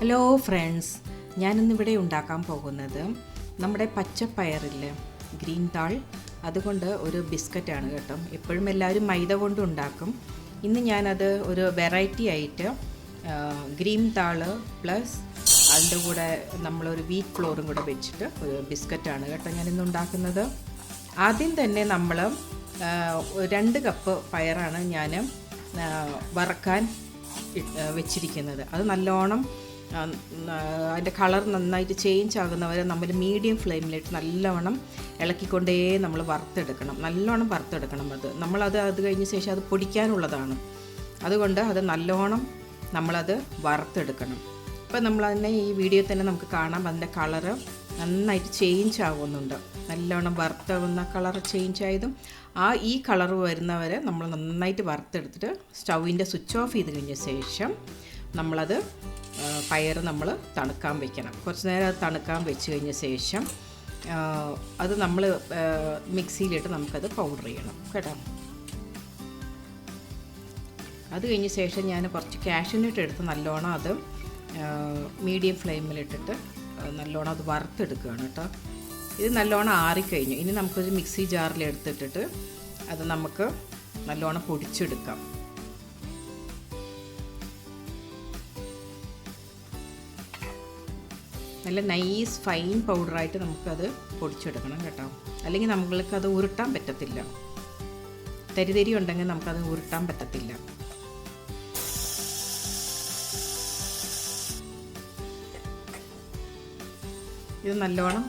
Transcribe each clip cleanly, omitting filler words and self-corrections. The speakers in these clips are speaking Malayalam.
ഹലോ ഫ്രണ്ട്സ്, ഞാനിന്നിവിടെ ഉണ്ടാക്കാൻ പോകുന്നത് നമ്മുടെ പച്ചപ്പയറില്ലേ, ഗ്രീൻ താൾ, അതുകൊണ്ട് ഒരു ബിസ്ക്കറ്റാണ് കേട്ടോ. എപ്പോഴും എല്ലാവരും മൈദ കൊണ്ട് ഉണ്ടാക്കും. ഇന്ന് ഞാനത് ഒരു വെറൈറ്റി ആയിട്ട് ഗ്രീൻ താൾ പ്ലസ് അതിൻ്റെ കൂടെ നമ്മളൊരു വീറ്റ് ഫ്ലോറും കൂടെ വെച്ചിട്ട് ഒരു ബിസ്ക്കറ്റാണ് കേട്ടോ ഞാനിന്ന് ഉണ്ടാക്കുന്നത്. ആദ്യം തന്നെ നമ്മൾ 2 കപ്പ് പയറാണ് ഞാൻ വറക്കാൻ വെച്ചിരിക്കുന്നത്. അത് നല്ലോണം അതിൻ്റെ കളർ നന്നായിട്ട് ചേഞ്ച് ആകുന്നവരെ നമ്മൾ മീഡിയം ഫ്ലെയിമിലിട്ട് നല്ലവണ്ണം ഇളക്കിക്കൊണ്ടേ നമ്മൾ വറുത്തെടുക്കണം. നല്ലോണം വറുത്തെടുക്കണം. അത് കഴിഞ്ഞ ശേഷം അത് പൊടിക്കാനുള്ളതാണ്. അതുകൊണ്ട് അത് നല്ലോണം നമ്മളത് വറുത്തെടുക്കണം. ഇപ്പം നമ്മളതിനെ ഈ വീഡിയോ തന്നെ നമുക്ക് കാണാം. അതിൻ്റെ കളറ് നന്നായിട്ട് ചേഞ്ച് ആകുന്നുണ്ട്. നല്ലോണം വറുത്താകുന്ന കളർ ചേഞ്ച് ആയതും ഈ കളർ വരുന്നവരെ നമ്മൾ നന്നായിട്ട് വറുത്തെടുത്തിട്ട് സ്റ്റൗവിൻ്റെ സ്വിച്ച് ഓഫ് ചെയ്ത് കഴിഞ്ഞ ശേഷം നമ്മളത് പയർ നമ്മൾ തണുക്കാൻ വെക്കണം. കുറച്ച് നേരം അത് തണുക്കാൻ വെച്ച് കഴിഞ്ഞ ശേഷം അത് നമ്മൾ മിക്സിയിലിട്ട് നമുക്കത് പൗഡർ ചെയ്യണം കേട്ടോ. അത് കഴിഞ്ഞ ശേഷം ഞാൻ കുറച്ച് കാഷ്യൂനട്ട് എടുത്ത് നല്ലോണം അത് മീഡിയം ഫ്ലെയിമിലിട്ടിട്ട് നല്ലോണം അത് വറുത്തെടുക്കുകയാണ് കേട്ടോ. ഇത് നല്ലോണം ആറിക്കഴിഞ്ഞു. ഇനി നമുക്കൊരു മിക്സി ജാറിൽ എടുത്തിട്ടിട്ട് അത് നമുക്ക് നല്ലോണം പൊടിച്ചെടുക്കാം. നല്ല നൈസ് ഫൈൻ പൗഡറായിട്ട് നമുക്കത് പൊടിച്ചെടുക്കണം കേട്ടോ. അല്ലെങ്കിൽ നമ്മൾക്കത് ഉരുട്ടാൻ പറ്റത്തില്ല. തരി ഉണ്ടെങ്കിൽ നമുക്കത് ഉരുട്ടാൻ പറ്റത്തില്ല. ഇത് നല്ലോണം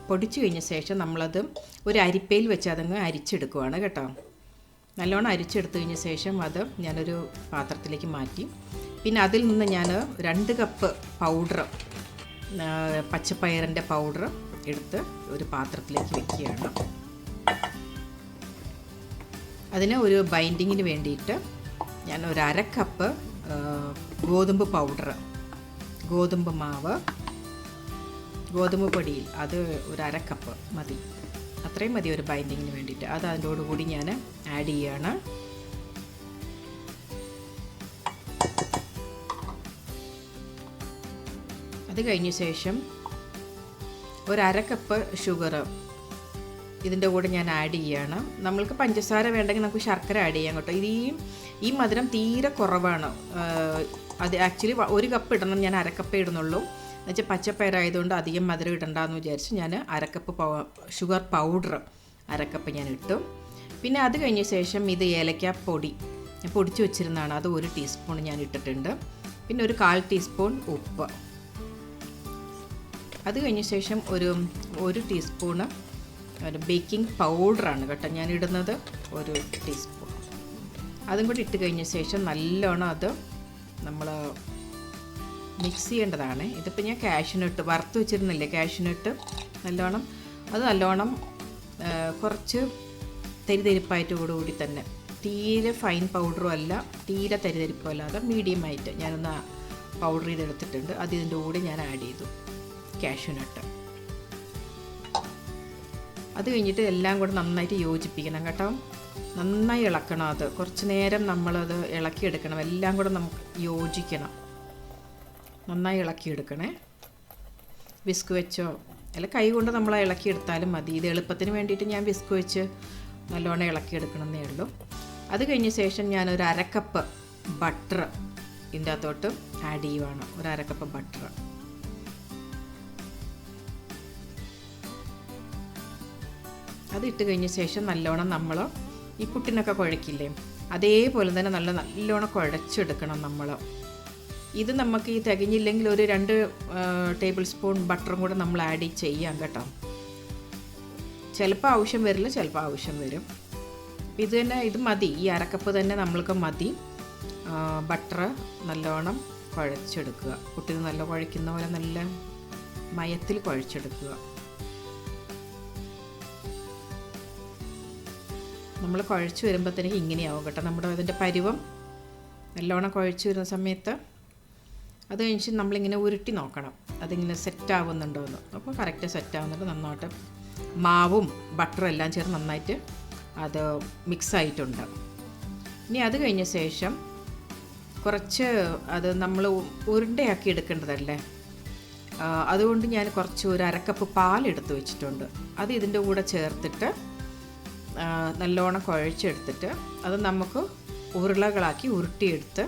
പൊടിച്ചു കഴിഞ്ഞ ശേഷം നമ്മളത് ഒരു അരിപ്പയിൽ വെച്ച് അതങ്ങ് അരിച്ചെടുക്കുവാണ് കേട്ടോ. നല്ലോണം അരിച്ചെടുത്തു കഴിഞ്ഞ ശേഷം അത് ഞാനൊരു പാത്രത്തിലേക്ക് മാറ്റി. പിന്നെ അതിൽ നിന്ന് ഞാൻ 2 കപ്പ് പൗഡർ, പച്ചപ്പയറിൻ്റെ പൗഡർ എടുത്ത് ഒരു പാത്രത്തിലേക്ക് വെക്കുകയാണ്. അതിന് ഒരു ബൈൻഡിങ്ങിന് വേണ്ടിയിട്ട് ഞാൻ ഒരു 1/2 കപ്പ് ഗോതമ്പ് പൗഡർ, ഗോതമ്പ് മാവ്, ഗോതമ്പ് പൊടിയിൽ അത് ഒരു 1/2 കപ്പ് മതി. അത്രയും മതി ഒരു ബൈൻഡിങ്ങിന് വേണ്ടിയിട്ട്. അത് അതിനോടുകൂടി ഞാൻ ആഡ് ചെയ്യുകയാണ്. അത് കഴിഞ്ഞ ശേഷം ഒരു 1/2 കപ്പ് ഷുഗർ ഇതിൻ്റെ കൂടെ ഞാൻ ആഡ് ചെയ്യുകയാണ്. നമ്മൾക്ക് പഞ്ചസാര വേണ്ടെങ്കിൽ നമുക്ക് ശർക്കര ആഡ് ചെയ്യാം കേട്ടോ. ഈ മധുരം തീരെ കുറവാണ്. അത് ആക്ച്വലി 1 കപ്പ് ഇടണം, ഞാൻ 1/2 കപ്പേ ഇടുന്നുള്ളൂ. എന്നുവെച്ചാൽ പച്ചപ്പയറായതുകൊണ്ട് അധികം മധുരം ഇടണ്ടെന്ന് വിചാരിച്ച് ഞാൻ 1/2 കപ്പ് ഷുഗർ പൗഡർ 1/2 കപ്പ് ഞാൻ ഇട്ടു. പിന്നെ അത് കഴിഞ്ഞ ശേഷം ഇത് ഏലക്കാപ്പൊടി ഞാൻ പൊടിച്ച് വെച്ചിരുന്നതാണ്. അത് 1 ടീസ്പൂൺ ഞാൻ ഇട്ടിട്ടുണ്ട്. പിന്നെ ഒരു 1/4 ടീസ്പൂൺ ഉപ്പ്. അത് കഴിഞ്ഞ ശേഷം ഒരു ടീസ്പൂണ് ബേക്കിംഗ് പൗഡറാണ് കേട്ടോ ഞാൻ ഇടുന്നത്, 1 ടീസ്പൂൺ. അതും കൂടി ഇട്ട് കഴിഞ്ഞ ശേഷം നല്ലോണം അത് നമ്മൾ മിക്സ് ചെയ്യേണ്ടതാണ്. ഇതിപ്പോൾ ഞാൻ കാഷ്യൂനട്ട് വറുത്ത് വെച്ചിരുന്നില്ലേ, കാഷ്യൂനട്ട് നല്ലോണം കുറച്ച് തരിതരിപ്പായിട്ട് കൂടി തന്നെ, തീരെ ഫൈൻ പൗഡറും അല്ല തീരെ തരിതരിപ്പും അല്ലാതെ മീഡിയമായിട്ട് ഞാനൊന്ന് പൗഡർ ചെയ്തെടുത്തിട്ടുണ്ട്. അത് ഇതിൻ്റെ കൂടെ ഞാൻ ആഡ് ചെയ്തു കാഷ്യൂനട്ട്. അത് കഴിഞ്ഞിട്ട് എല്ലാം കൂടെ നന്നായിട്ട് യോജിപ്പിക്കണം കേട്ടോ. നന്നായി ഇളക്കണം. അത് കുറച്ച് നേരം നമ്മളത് ഇളക്കിയെടുക്കണം. എല്ലാം കൂടെ നമുക്ക് യോജിക്കണം. നന്നായി ഇളക്കിയെടുക്കണേ. വിസ്ക് വെച്ചോ അല്ല കൈ കൊണ്ട് നമ്മൾ ഇളക്കിയെടുത്താലും മതി. ഇത് എളുപ്പത്തിന് വേണ്ടിയിട്ട് ഞാൻ വിസ്ക് വെച്ച് നല്ലോണം ഇളക്കിയെടുക്കണമെന്നേ ഉള്ളൂ. അത് കഴിഞ്ഞ ശേഷം ഞാനൊരു 1/2 കപ്പ് ബട്ടർ ഇതിൻ്റെ അകത്തോട്ട് ആഡ് ചെയ്യുവാണ്. ഒരു 1/2 കപ്പ് ബട്ടർ. അത് ഇട്ട് കഴിഞ്ഞ ശേഷം നല്ലോണം നമ്മൾ ഈ പുട്ടിനൊക്കെ കുഴക്കില്ലേ, അതേപോലെ തന്നെ നല്ലോണം കുഴച്ചെടുക്കണം നമ്മൾ. ഇത് നമുക്ക് ഈ തികഞ്ഞില്ലെങ്കിൽ ഒരു 2 ടേബിൾ സ്പൂൺ ബട്ടറും കൂടെ നമ്മൾ ആഡ് ചെയ്യാം കേട്ടോ. ചിലപ്പോൾ ആവശ്യം വരില്ല, ചിലപ്പോൾ ആവശ്യം വരും. ഇത് മതി. ഈ 1/2 കപ്പ് തന്നെ നമ്മൾക്ക് മതി. ബട്ടർ നല്ലോണം കുഴച്ചെടുക്കുക. പുട്ടിന് നല്ല കുഴയ്ക്കുന്ന പോലെ നല്ല മയത്തിൽ കുഴച്ചെടുക്കുക. നമ്മൾ കുഴച്ച് വരുമ്പോഴത്തേക്ക് ഇങ്ങനെയാവും കേട്ടോ നമ്മുടെ അതിൻ്റെ പരുവം. നല്ലോണം കുഴച്ച് വരുന്ന സമയത്ത് അത് കഴിഞ്ഞ് നമ്മളിങ്ങനെ ഉരുട്ടി നോക്കണം അതിങ്ങനെ സെറ്റ് ആവുന്നുണ്ടോ എന്ന്. അപ്പോൾ കറക്റ്റ് സെറ്റ് ആവുന്നുണ്ട്. നന്നായിട്ട് മാവും ബട്ടറും എല്ലാം ചേർന്ന് നന്നായിട്ട് അത് മിക്സ് ആയിട്ടുണ്ട്. ഇനി അത് കഴിഞ്ഞ ശേഷം കുറച്ച് അത് നമ്മൾ ഉരുണ്ടയാക്കി എടുക്കേണ്ടതല്ലേ, അതുകൊണ്ട് ഞാൻ കുറച്ച് ഒരു അരക്കപ്പ് പാലെടുത്ത് വെച്ചിട്ടുണ്ട്. അത് ഇതിൻ്റെ കൂടെ ചേർത്തിട്ട് നല്ലോണം കുഴച്ചെടുത്തിട്ട് അത് നമുക്ക് ഉരുളകളാക്കി ഉരുട്ടിയെടുത്ത്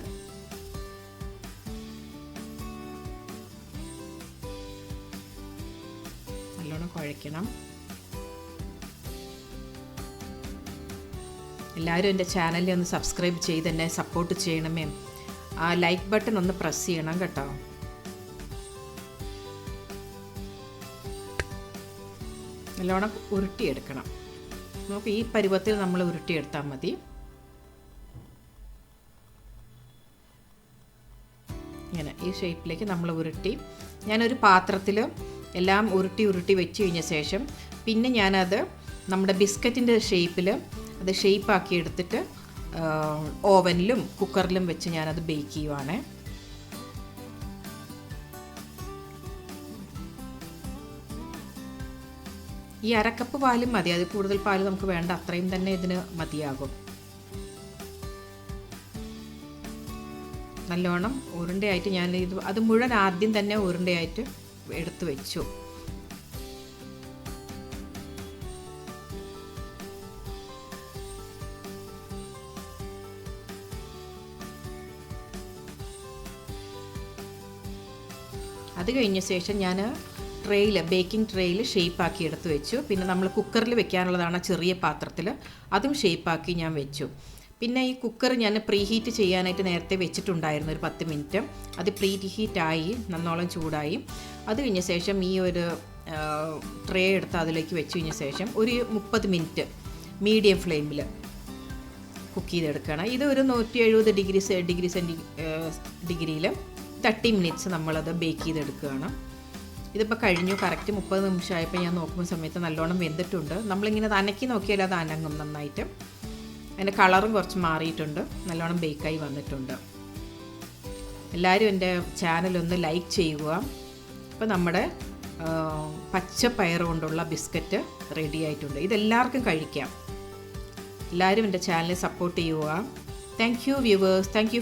നല്ലോണം കുഴയ്ക്കണം. എല്ലാവരും എൻ്റെ ചാനലിൽ ഒന്ന് സബ്സ്ക്രൈബ് ചെയ്ത് എന്നെ സപ്പോർട്ട് ചെയ്യണമേ. ആ ലൈക്ക് ബട്ടൺ ഒന്ന് പ്രസ് ചെയ്യണം കേട്ടോ. നല്ലോണം ഉരുട്ടിയെടുക്കണം. നമുക്ക് ഈ പരുവത്തിൽ നമ്മൾ ഉരുട്ടിയെടുത്താൽ മതി. ഇങ്ങനെ ഈ ഷേപ്പിലേക്ക് നമ്മൾ ഉരുട്ടി, ഞാനൊരു പാത്രത്തിൽ എല്ലാം ഉരുട്ടി വെച്ച് കഴിഞ്ഞ ശേഷം പിന്നെ ഞാനത് നമ്മുടെ ബിസ്ക്കറ്റിൻ്റെ ഷേപ്പിൽ അത് ഷേപ്പാക്കി എടുത്തിട്ട് ഓവനിലും കുക്കറിലും വെച്ച് ഞാനത് ബേക്ക് ചെയ്യുവാണ്. ഈ അരക്കപ്പ് പാലും മതി, അത് കൂടുതൽ പാല് നമുക്ക് വേണ്ട, അത്രയും തന്നെ ഇതിന് മതിയാകും. നല്ലോണം ഉരുണ്ടയായിട്ട് ഞാൻ അത് മുഴുവൻ ആദ്യം തന്നെ ഉരുണ്ടയായിട്ട് എടുത്തു വെച്ചു. അത് കഴിഞ്ഞ ശേഷം ഞാൻ ബേക്കിംഗ് ട്രേയിൽ ഷേപ്പാക്കി എടുത്ത് വെച്ചു. പിന്നെ നമ്മൾ കുക്കറിൽ വെക്കാനുള്ളതാണ് ചെറിയ പാത്രത്തിൽ, അതും ഷേപ്പാക്കി ഞാൻ വെച്ചു. പിന്നെ ഈ കുക്കർ ഞാൻ പ്രീഹീറ്റ് ചെയ്യാനായിട്ട് നേരത്തെ വെച്ചിട്ടുണ്ടായിരുന്നു ഒരു 10 മിനിറ്റ്. അത് പ്രീഹീറ്റായി നന്നോളം ചൂടായി. അത് കഴിഞ്ഞ ശേഷം ഈ ഒരു ട്രേ എടുത്ത് അതിലേക്ക് വെച്ച് കഴിഞ്ഞ ശേഷം ഒരു 30 മിനിറ്റ് മീഡിയം ഫ്ലെയിമിൽ കുക്ക് ചെയ്തെടുക്കണം. ഇത് ഒരു 170 ഡിഗ്രിയിൽ 30 മിനിറ്റ്സ് നമ്മളത് ബേക്ക് ചെയ്തെടുക്കുകയാണ്. ഇതിപ്പോൾ കഴിഞ്ഞു, കറക്റ്റ് 30 നിമിഷമായപ്പോൾ ഞാൻ നോക്കുന്ന സമയത്ത് നല്ലോണം വെന്തിട്ടുണ്ട്. നമ്മളിങ്ങനെ അനക്കി നോക്കിയാൽ അത് അനങ്ങും നന്നായിട്ട്. അതിൻ്റെ കളറും കുറച്ച് മാറിയിട്ടുണ്ട്, നല്ലോണം ബേക്കായി വന്നിട്ടുണ്ട്. എല്ലാവരും എൻ്റെ ചാനലൊന്ന് ലൈക്ക് ചെയ്യുക. ഇപ്പോൾ നമ്മുടെ പച്ചപ്പയർ കൊണ്ടുള്ള ബിസ്ക്കറ്റ് റെഡി ആയിട്ടുണ്ട്. ഇതെല്ലാവർക്കും കഴിക്കാം. എല്ലാവരും എൻ്റെ ചാനൽ സപ്പോർട്ട് ചെയ്യുക. Thank you viewers. Thank you